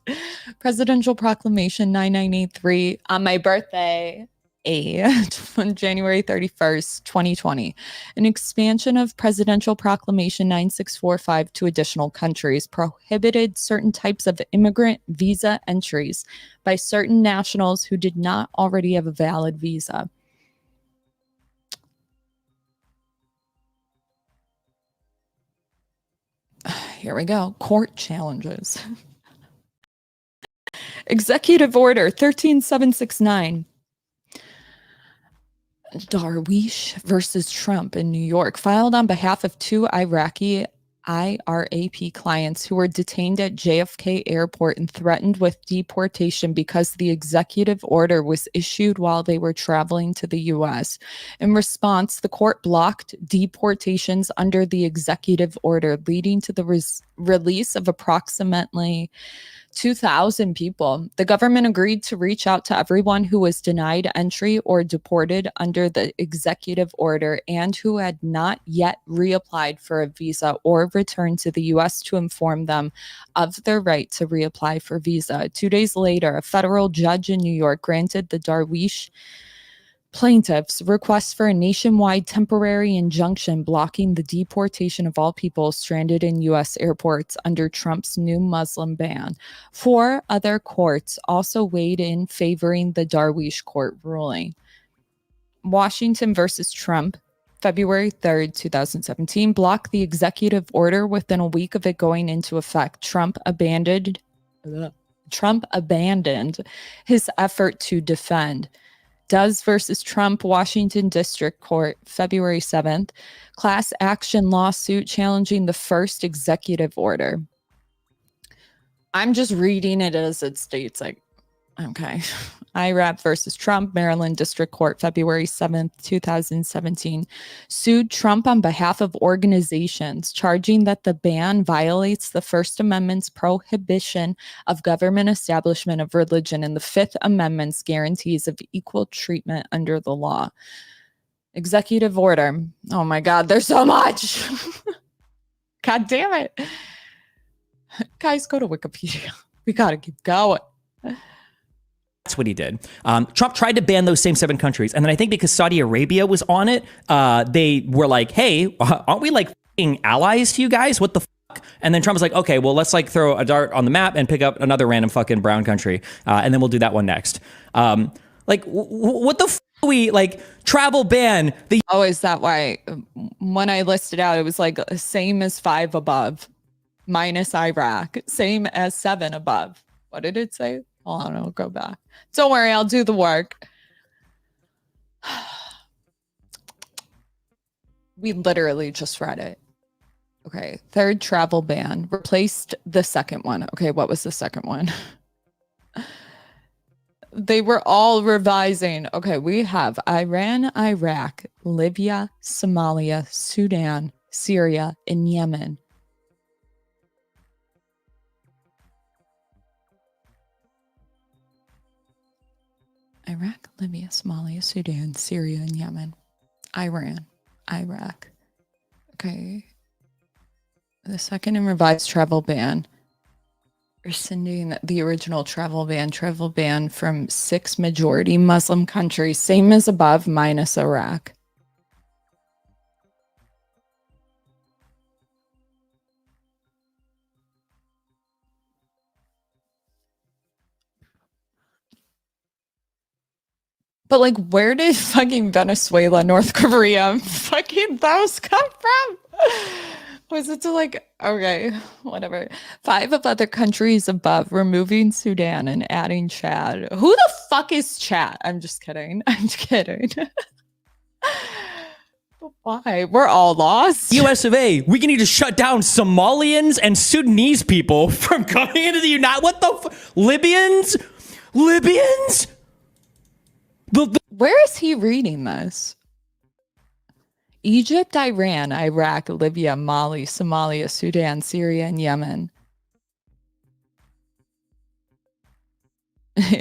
Presidential Proclamation 9983 on my birthday. on January 31st, 2020, an expansion of Presidential Proclamation 9645 to additional countries prohibited certain types of immigrant visa entries by certain nationals who did not already have a valid visa. Here we go. Court challenges. Executive Order 13769. Darwish versus Trump in New York, filed on behalf of two Iraqi IRAP clients who were detained at JFK Airport and threatened with deportation because the executive order was issued while they were traveling to the U.S. In response, the court blocked deportations under the executive order, leading to the release of approximately 2,000 people. The government agreed to reach out to everyone who was denied entry or deported under the executive order and who had not yet reapplied for a visa or returned to the U.S. to inform them of their right to reapply for visa. 2 days later, a federal judge in New York granted the Darwish plaintiffs' request for a nationwide temporary injunction blocking the deportation of all people stranded in U.S. airports under Trump's new Muslim ban. 4 other courts also weighed in favoring the Darwish court ruling. Washington versus Trump, February 3rd, 2017, blocked the executive order within a week of it going into effect. Trump abandoned his effort to defend. Does versus Trump, Washington District Court, February 7th, class action lawsuit challenging the first executive order. I'm just reading it as it states, like, okay. IRAP versus Trump, Maryland District Court, February 7th, 2017, sued Trump on behalf of organizations, charging that the ban violates the First Amendment's prohibition of government establishment of religion and the Fifth Amendment's guarantees of equal treatment under the law. Executive order. Oh my God, there's so much. God damn it. Guys, go to Wikipedia. We got to keep going. That's what he did. Trump tried to ban those same 7 countries. And then I think because Saudi Arabia was on it, they were like, hey, aren't we like allies to you guys? What the fuck? And then Trump was like, okay, well, let's like throw a dart on the map and pick up another random fucking brown country. And then we'll do that one next. What the fuck? We like travel ban. Oh, is that why when I listed out, it was like same as 5 above minus Iraq, same as 7 above. What did it say? Hold on, I'll go back. Don't worry, I'll do the work. We literally just read it. Okay, 3rd travel ban replaced the 2nd one. Okay, what was the 2nd one? They were all revising. Okay, we have Iran, Iraq, Libya, Somalia, Sudan, Syria, and Yemen. Iraq, Libya, Somalia, Sudan, Syria, and Yemen. Iran, Iraq. Okay. The 2nd and revised travel ban. Rescinding the original travel ban from 6 majority Muslim countries, same as above, minus Iraq. But like, where did fucking Venezuela, North Korea, fucking those come from? Was it to like, okay, whatever. 5 of other countries above, removing Sudan and adding Chad. Who the fuck is Chad? I'm just kidding. I'm just kidding. Why? We're all lost. US of A, we need to shut down Somalians and Sudanese people from coming into the United. What the Libyans? Where is he reading this? Egypt, Iran, Iraq, Libya, Mali, Somalia, Sudan, Syria, and Yemen.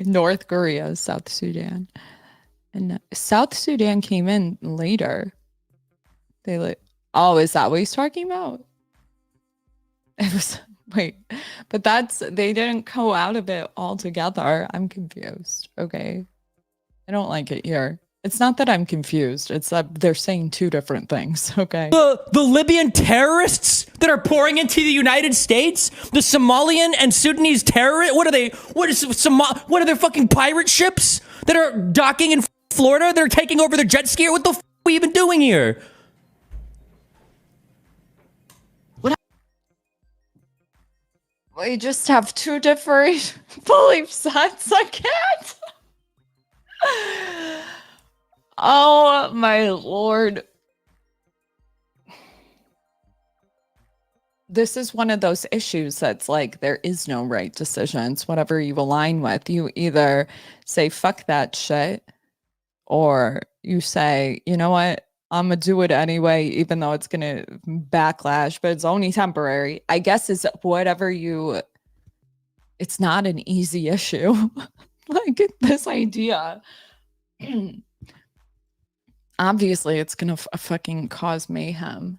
North Korea, South Sudan. And South Sudan came in later. They like, oh, is that what he's talking about? It was, wait, but they didn't go out of it altogether. I'm confused. Okay. I don't like it here. It's not that I'm confused. It's that they're saying two different things, okay? The Libyan terrorists that are pouring into the United States? The Somalian and Sudanese terrorists? What are they? What are their fucking pirate ships that are docking in Florida? They're taking over the jet ski? What the f*** are we even doing here? We just have two different belief sets. I can't. Oh my Lord. This is one of those issues that's like, there is no right decisions. Whatever you align with, you either say, fuck that shit, or you say, you know what? I'm going to do it anyway, even though it's going to backlash, but it's only temporary. I guess it's whatever you, it's not an easy issue. Like this idea. Obviously, it's going to fucking cause mayhem.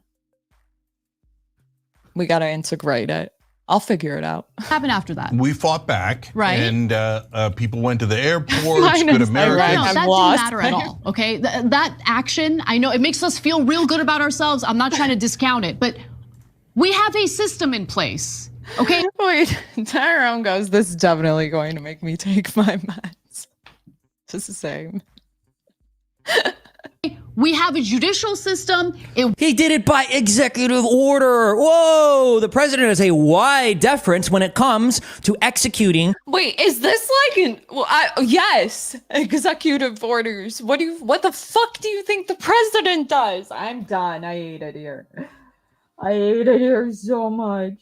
We got to integrate it. I'll figure it out. What happened after that? We fought back, right? And people went to the airports. Good Americans. No, that didn't matter at all. Okay, that action. I know it makes us feel real good about ourselves. I'm not trying to discount it, but we have a system in place. Okay. Wait, Tyrone goes, this is definitely going to make me take my meds. Just the same. We have a judicial system. He did it by executive order. Whoa, the president has a wide deference when it comes to executing. Wait, is this like an, yes, executive orders. What the fuck do you think the president does? I'm done. I hate it here. I hate it here so much.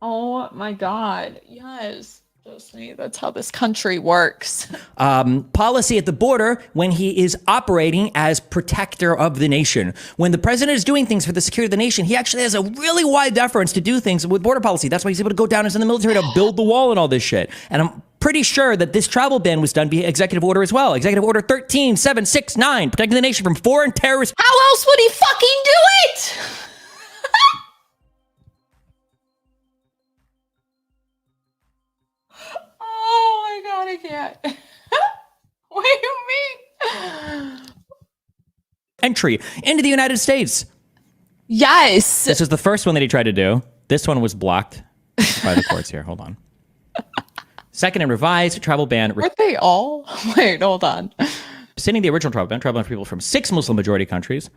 Oh my God. Yes. That's how this country works. Policy at the border when he is operating as protector of the nation. When the president is doing things for the security of the nation, he actually has a really wide deference to do things with border policy. That's why he's able to go down and send the military to build the wall and all this shit. And I'm pretty sure that this travel ban was done via executive order as well. Executive order 13769, protecting the nation from foreign terrorists. How else would he fucking do it? Oh my God, I can't. What do you mean? Entry into the United States. Yes. This was the first one that he tried to do. This one was blocked by the courts here. Hold on. Second and revised travel ban. Weren't they all? Wait, hold on. Rescinding the original travel ban for people from 6 Muslim majority countries.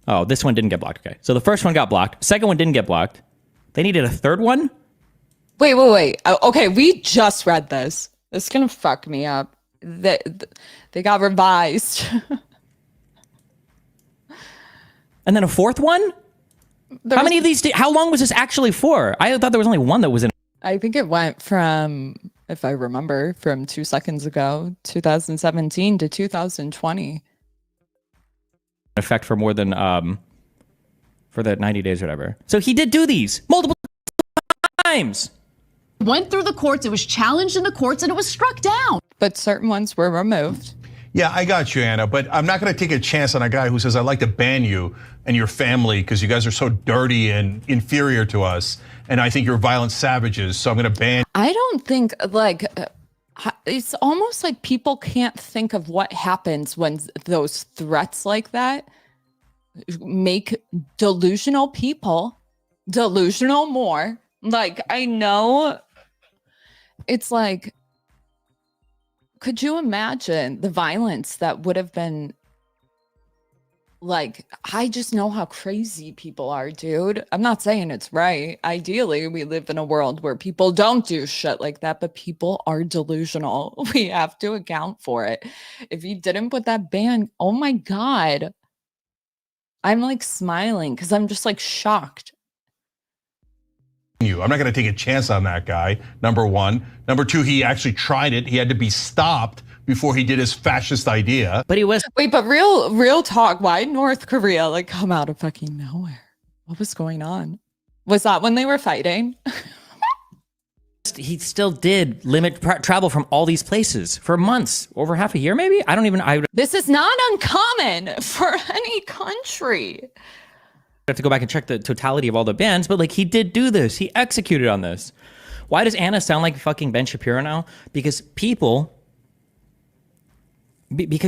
Oh, this one didn't get blocked. Okay. So the first one got blocked. Second one didn't get blocked. They needed a third one. Wait. Okay, we just read this. This is gonna fuck me up. They got revised. And then a fourth one? How many of these? How long was this actually for? I thought there was only one that was in. I think it went from, if I remember, from 2 seconds ago, 2017 to 2020. Effect for more than for the 90 days or whatever. So he did do these multiple times. Went through the courts, it was challenged in the courts, and it was struck down. But certain ones were removed. Yeah, I got you, Anna, but I'm not going to take a chance on a guy who says, I'd like to ban you and your family because you guys are so dirty and inferior to us, and I think you're violent savages, so I'm going to ban. I don't think, like, it's almost like people can't think of what happens when those threats like that make delusional people delusional more. Like, I know it's like, could you imagine the violence that would have been, like, I just know how crazy people are, dude. I'm not saying it's right. Ideally, we live in a world where people don't do shit like that, but people are delusional. We have to account for it. If you didn't put that ban, oh my God. I'm like smiling because I'm just like shocked. I'm not going to take a chance on that guy, number one. Number two, he actually tried it. He had to be stopped before he did his fascist idea. But he was. Wait, but real talk, why North Korea like come out of fucking nowhere? What was going on? Was that when they were fighting? He still did limit travel from all these places for months, over half a year maybe? I don't even. This is not uncommon for any country. Have to go back and check the totality of all the bans, but like he did do this. He executed on this. Why does Anna sound like fucking Ben Shapiro now? Because because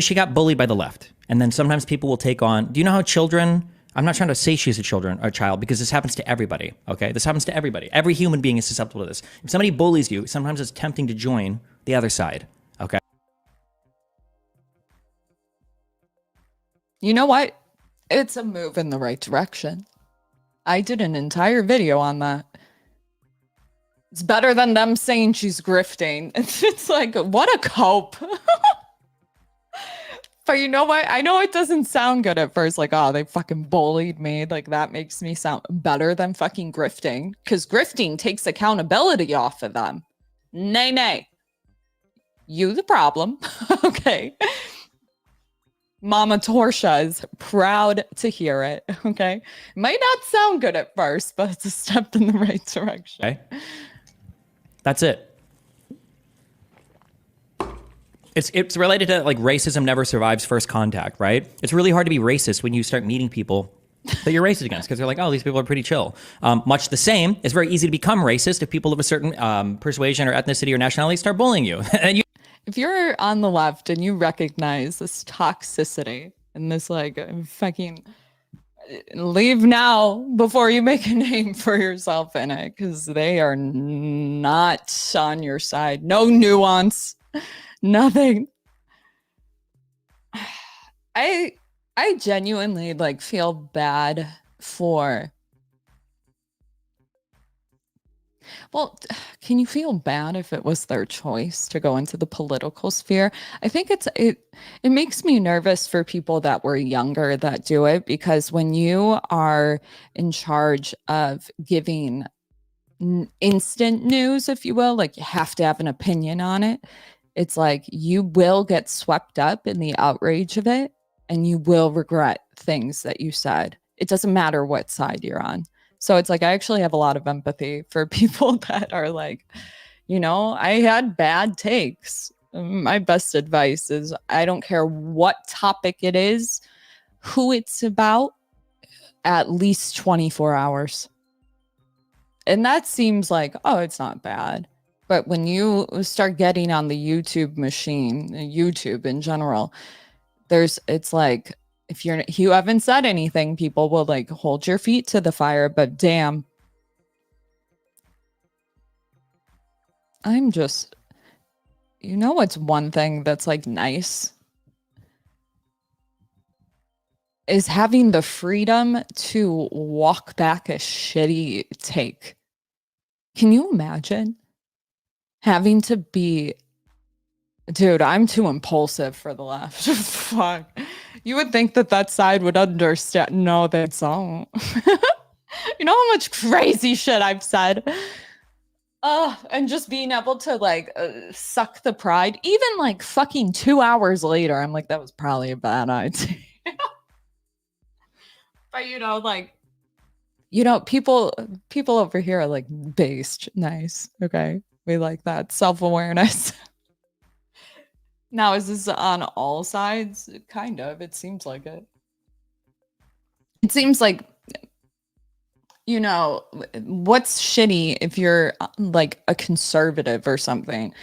she got bullied by the left. And then sometimes people will take on, do you know how children, I'm not trying to say she's a child, because this happens to everybody, okay? This happens to everybody. Every human being is susceptible to this. If somebody bullies you, sometimes it's tempting to join the other side, okay? You know what? It's a move in the right direction. I did an entire video on that. It's better than them saying she's grifting. It's like, what a cope. But you know what? I know it doesn't sound good at first. Like, oh, they fucking bullied me. Like, that makes me sound better than fucking grifting. Because grifting takes accountability off of them. Nay, nay. You the problem. Okay. Mama Torshaa is proud to hear it. Okay. Might not sound good at first, but it's a step in the right direction. Okay. That's it. It's related to like racism never survives first contact, right? It's really hard to be racist when you start meeting people that you're racist against because they're like, oh, these people are pretty chill. Much the same, it's very easy to become racist if people of a certain persuasion or ethnicity or nationality start bullying you. And if you're on the left and you recognize this toxicity and this like fucking leave now before you make a name for yourself in it, because they are not on your side. No nuance. Nothing. I genuinely like feel bad for. Well, can you feel bad if it was their choice to go into the political sphere? I think it makes me nervous for people that were younger that do it, because when you are in charge of giving instant news, if you will, like you have to have an opinion on it. It's like you will get swept up in the outrage of it and you will regret things that you said. It doesn't matter what side you're on. So it's like I actually have a lot of empathy for people that are like, you know, I had bad takes. My best advice is I don't care what topic it is, who it's about, at least 24 hours. And that seems like, oh, it's not bad. But when you start getting on the YouTube machine, YouTube in general, it's like, if you haven't said anything, people will like hold your feet to the fire. But damn, I'm just, you know, what's one thing that's like nice is having the freedom to walk back a shitty take. Can you imagine? Having to be, dude, I'm too impulsive for the left. Fuck. You would think that side would understand. No, they don't. You know how much crazy shit I've said? And just being able to like suck the pride. Even like fucking 2 hours later, I'm like, that was probably a bad idea. But you know, like, you know, people over here are like based nice. Okay. We like that self-awareness. Now, is this on all sides? Kind of. It seems like it. It seems like, you know, what's shitty if you're like a conservative or something?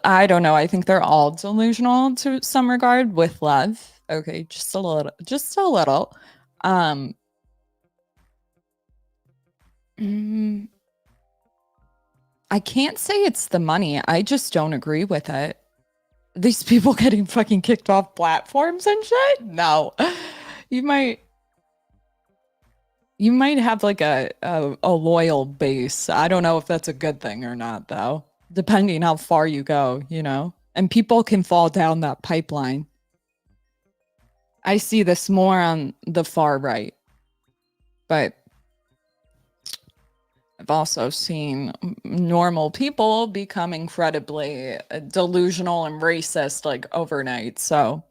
I don't know. I think they're all delusional to some regard with love. Okay, just a little. Just a little. I can't say it's the money. I just don't agree with it. These people getting fucking kicked off platforms and shit? No. You might have like a loyal base. I don't know if that's a good thing or not, though. Depending how far you go, you know? And people can fall down that pipeline. I see this more on the far right. But I've also seen normal people become incredibly delusional and racist like overnight. So,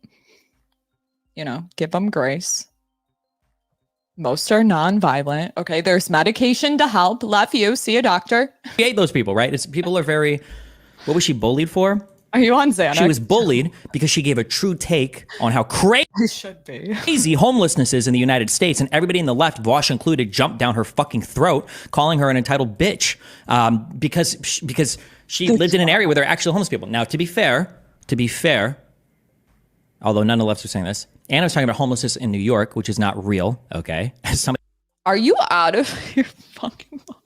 you know, give them grace. Most are non-violent. Okay, there's medication to help. Love you. See a doctor. We hate those people, right? People are very, what was she bullied for? Are you on Xanax? She was bullied because she gave a true take on how crazy homelessness is in the United States, and everybody in the left, Vosh included, jumped down her fucking throat, calling her an entitled bitch because she lived in an area where there are actually homeless people. Now, to be fair, although none of the lefts are saying this, Anna was talking about homelessness in New York, which is not real, okay? Are you out of your fucking mind?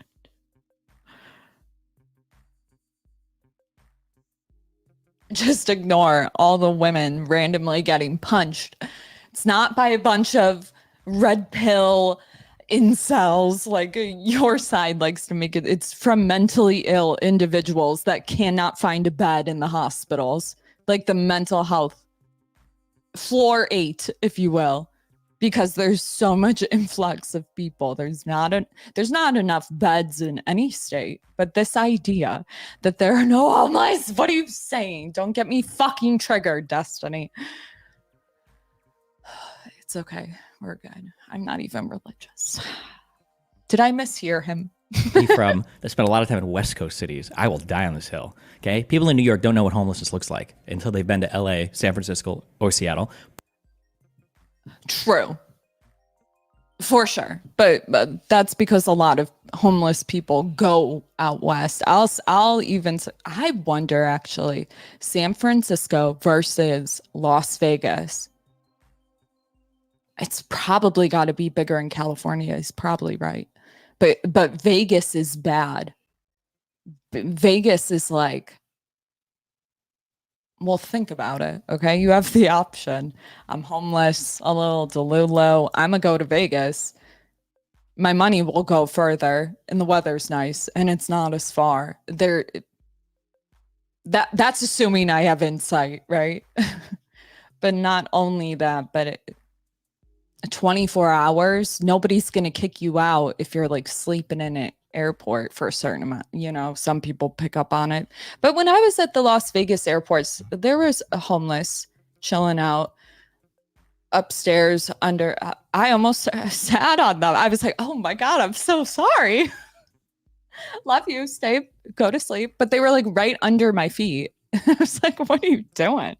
Just ignore all the women randomly getting punched. It's not by a bunch of red pill incels like your side likes to make it. It's from mentally ill individuals that cannot find a bed in the hospitals, like the mental health floor 8, if you will, because there's so much influx of people. There's not enough beds in any state. But this idea that there are no homeless, what are you saying? Don't get me fucking triggered, Destiny. It's okay. We're good. I'm not even religious. Did I mishear him? From that spent a lot of time in West Coast cities. I will die on this hill. Okay, people in New York don't know what homelessness looks like until they've been to LA, San Francisco, or Seattle. True. For sure. But that's because a lot of homeless people go out west. I'll even say, I wonder actually, San Francisco versus Las Vegas. It's probably got to be bigger in California. He's probably right. But Vegas is bad. Vegas is like, well, think about it, okay? You have the option. I'm homeless, a little Delulu. I'm going to go to Vegas. My money will go further, and the weather's nice, and it's not as far. That's assuming I have insight, right? But not only that, but 24 hours, nobody's going to kick you out if you're like sleeping in an airport for a certain amount. You know, some people pick up on it. But when I was at the Las Vegas airports, there was a homeless chilling out upstairs under. I almost sat on them. I was like, oh my God, I'm so sorry. Love you. Go to sleep. But they were like right under my feet. I was like, what are you doing?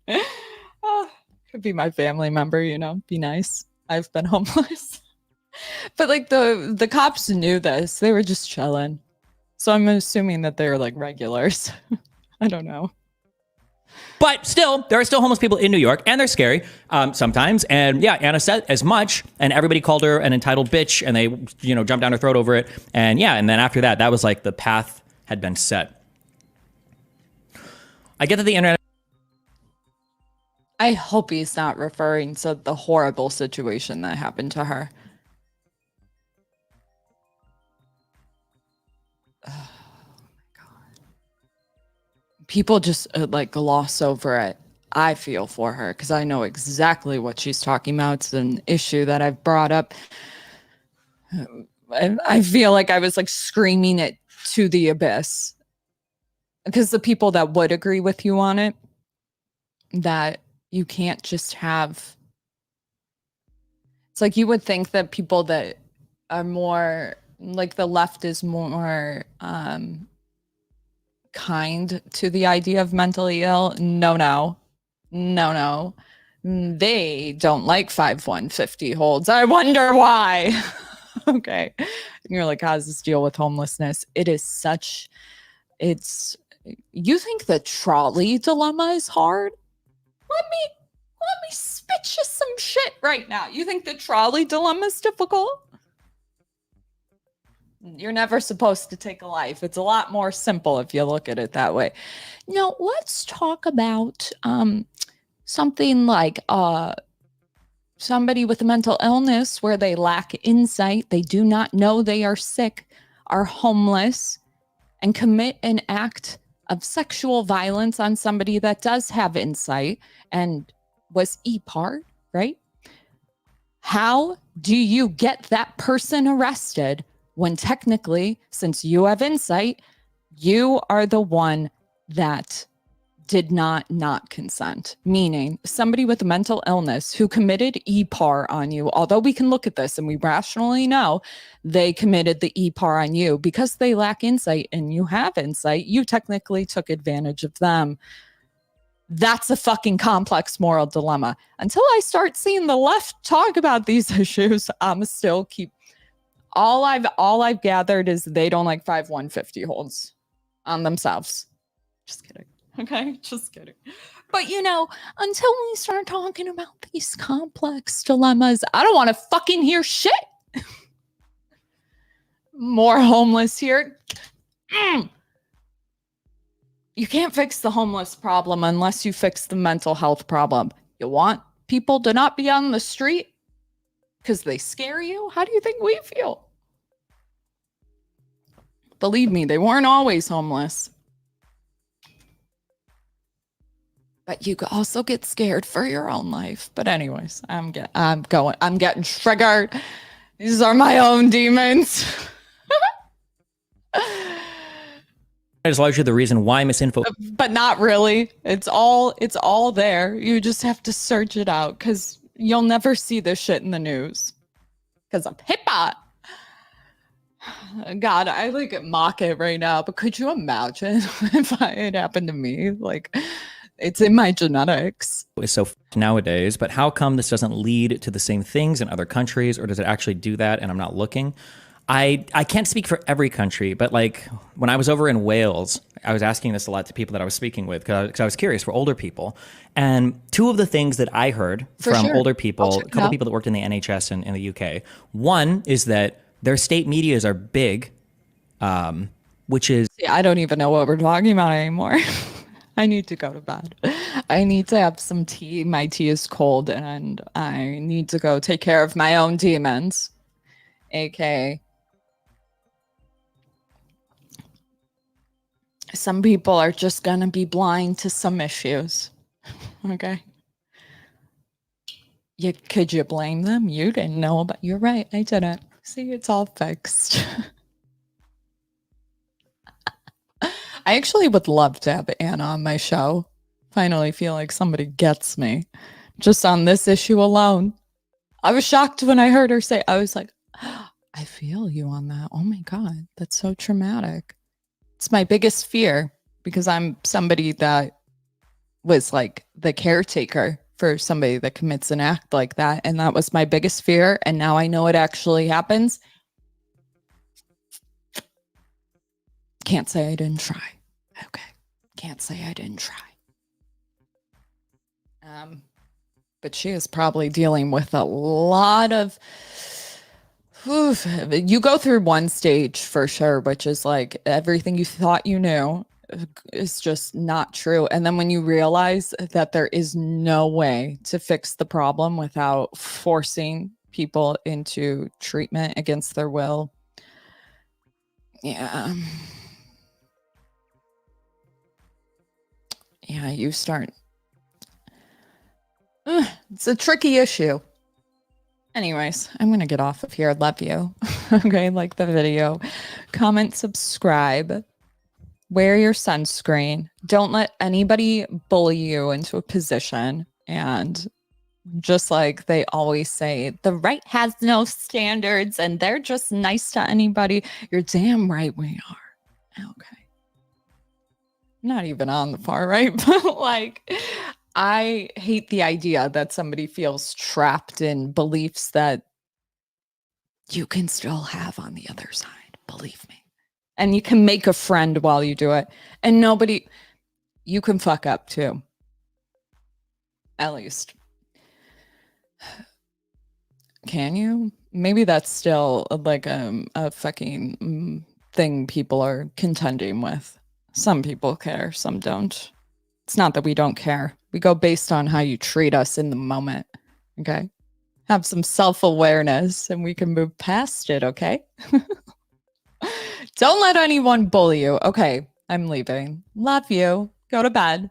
Oh, could be my family member, you know, be nice. I've been homeless. But like the cops knew this. They were just chilling. So I'm assuming that they're like regulars. I don't know. But still, there are still homeless people in New York, and they're scary sometimes. And yeah, Anna said as much, and everybody called her an entitled bitch, and they, jumped down her throat over it. And yeah, and then after that, that was like the path had been set. I get that the internet. I hope he's not referring to the horrible situation that happened to her. Oh my God. People just like gloss over it. I feel for her because I know exactly what she's talking about. It's an issue that I've brought up. I feel like I was like screaming it to the abyss because the people that would agree with you on it, that you can't just have, it's like you would think that people that are more like the left is more kind to the idea of mentally ill. No. They don't like 5-1-50 holds. I wonder why. Okay. And you're like, how does this deal with homelessness? You think the trolley dilemma is hard? Let me spit you some shit right now. You think the trolley dilemma is difficult? You're never supposed to take a life. It's a lot more simple if you look at it that way. Now, let's talk about something like somebody with a mental illness where they lack insight, they do not know they are sick, are homeless, and commit an act of sexual violence on somebody that does have insight and was EPAR, right? How do you get that person arrested when technically, since you have insight, you are the one that did not consent? Meaning somebody with a mental illness who committed EPAR on you, although we can look at this and we rationally know they committed the EPAR on you because they lack insight and you have insight, you technically took advantage of them. That's a fucking complex moral dilemma. Until I start seeing the left talk about these issues, I'm still all I've gathered is they don't like 5-150 holds on themselves. Just kidding. Okay, just kidding. But you know, until we start talking about these complex dilemmas, I don't want to fucking hear shit. More homeless here. You can't fix the homeless problem unless you fix the mental health problem. You want people to not be on the street because they scare you? How do you think we feel? Believe me, they weren't always homeless. But you also get scared for your own life. But anyways, I'm getting triggered. These are my own demons. Is largely the reason why misinfo. But not really. It's all there. You just have to search it out because you'll never see this shit in the news. Because of HIPAA. God, I like mock it right now, but could you imagine if it happened to me? Like, it's in my genetics. Is so nowadays, but how come this doesn't lead to the same things in other countries, or does it actually do that and I'm not looking? I can't speak for every country, but like when I was over in Wales, I was asking this a lot to people that I was speaking with because I was curious for older people. And two of the things that I heard from older people, a couple people that worked in the NHS in the UK, one is that their state medias are big, which is... See, I don't even know what we're talking about anymore. I need to go to bed. I need to have some tea. My tea is cold and I need to go take care of my own demons. AKA, some people are just going to be blind to some issues. Okay. Could you blame them? You didn't know, but you're right. I didn't. See, it's all fixed. I actually would love to have Anna on my show. Finally feel like somebody gets me. Just on this issue alone. I was shocked when I heard her say, I was like, oh, I feel you on that. Oh my God, that's so traumatic. It's my biggest fear because I'm somebody that was like the caretaker for somebody that commits an act like that. And that was my biggest fear. And now I know it actually happens. Can't say I didn't try. Okay. Can't say I didn't try. But she is probably dealing with a lot of... You go through one stage for sure, which is like everything you thought you knew is just not true. And then when you realize that there is no way to fix the problem without forcing people into treatment against their will. Yeah. Yeah, you start. It's a tricky issue. Anyways, I'm going to get off of here. Love you. Okay, like the video. Comment, subscribe. Wear your sunscreen. Don't let anybody bully you into a position. And just like they always say, the right has no standards and they're just nice to anybody. You're damn right we are. Okay. Not even on the far right, but like... I hate the idea that somebody feels trapped in beliefs that you can still have on the other side. Believe me. And you can make a friend while you do it. And you can fuck up too. At least. Can you? Maybe that's still like a fucking thing people are contending with. Some people care, some don't. It's not that we don't care. We go based on how you treat us in the moment. Okay? Have some self-awareness and we can move past it, okay? Don't let anyone bully you. Okay, I'm leaving. Love you. Go to bed.